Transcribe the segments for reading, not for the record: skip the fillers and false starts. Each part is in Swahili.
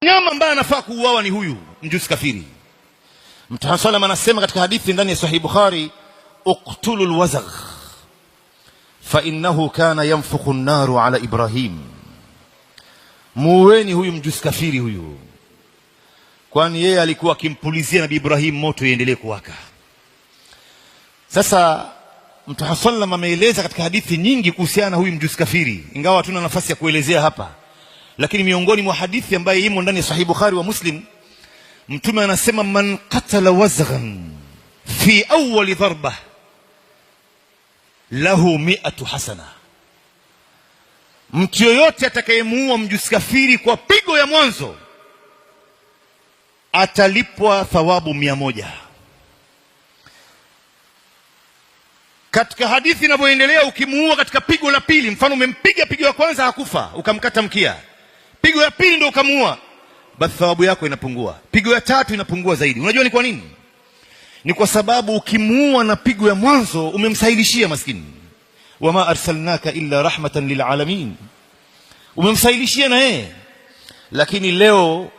Mnyama ambaye anafaa kuuawa ni huyu mjusi kafiri. Mtume sallam anasema katika hadithi ndani ya Sahih Bukhari, uqtulul wazagh fa innahu kana yanfukhu an-naru ala Ibrahim, muweni huyu mjusi kafiri huyu, kwani yeye alikuwa akimpulizia Nabii Ibrahim moto iendelee kuwaka. Sasa Mtume sallam ameeleza katika hadithi nyingi kuhusiana na huyu mjusi kafiri, ingawa hatuna nafasi ya kuelezea hapa, lakini miongoni mwa hadithi ambayo imo ndani ya Sahih Bukhari wa Muslim, Mtume anasema man qatala wazghan fi awwal dharba lahu 100 hasana, mtu yoyote atakayemuua mjusi kafiri kwa pigo ya mwanzo atalipwa thawabu 100. Katika hadithi inavyoendelea, ukimuua katika pigo la pili, mfano umempiga pigo la kwanza hakufa, ukamkata mkia, pigo la pili ndio ukamuua, basi thawabu yako inapungua, pigo ya tatu inapungua zaidi. Unajua ni kwa nini? Ni kwa sababu ukimuua na pigo ya mwanzo umemsahilishia maskini, wama arsalnaka illa rahmatan lilalamin, umemsahilishia na yeye. Lakini leo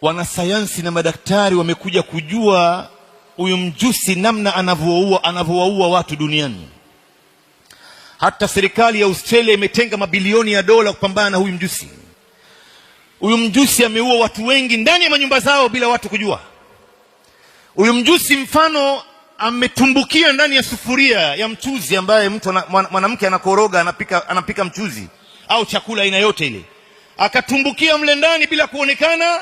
wanasayansi na madaktari wamekuja kujua huyu mjusi namna anavyowaua watu duniani. Hata serikali ya Australia imetenga mabilioni ya dola kupambana na huyu mjusi. Huyu mjusi ameua watu wengi ndani ya manyumba zao bila watu kujua. Huyu mjusi mfano ametumbukia ndani ya sufuria ya mchuzi ambaye mwanamke anakoroga, anapika mchuzi au chakula aina yote ile, akatumbukia mle ndani bila kuonekana,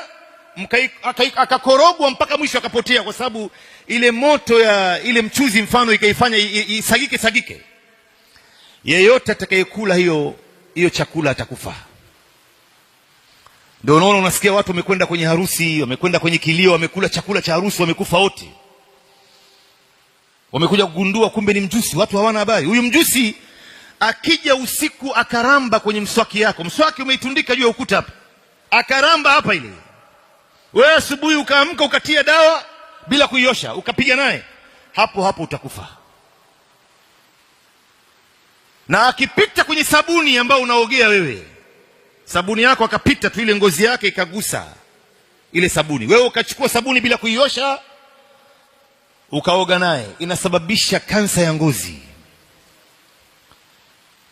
akakorogwa mpaka mwisho akapotea, kwa sababu ile moto ya ile mchuzi mfano ikaifanya isagike. Yeyote atakayekula hiyo chakula atakufa. Ndio unaona unasikia watu wamekwenda kwenye harusi, wamekwenda kwenye kilio, wamekula chakula cha harusi, wamekufa wote. Wamekuja kugundua kumbe ni mjusi, watu hawana habari. Huyu mjusi akija usiku akaramba kwenye mswaki yako, mswaki umeitundika juu ya ukuta hapa, akaramba hapa ile, wewe asubuhi ukaamka ukatia dawa bila kuiosha, ukapiga naye, hapo hapo utakufa. Na akipita kwenye sabuni ambayo unaogea wewe, sabuni yako akapita tu, ile ngozi yake ikagusa ile sabuni, wewe ukachukua sabuni bila kuiosha ukaoga naye, inasababisha kansa ya ngozi.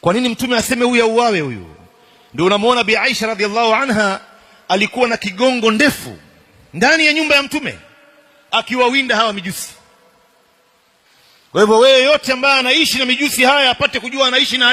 Kwa nini Mtume aseme huyu auawe huyu? Ndio unamuona Bi Aisha radhiallahu anha alikuwa na kigongo ndefu ndani ya nyumba ya Mtume akiwawinda hawa mijusi. Kwa hivyo wewe yote ambaye anaishi na mijusi haya apate kujua anaishi na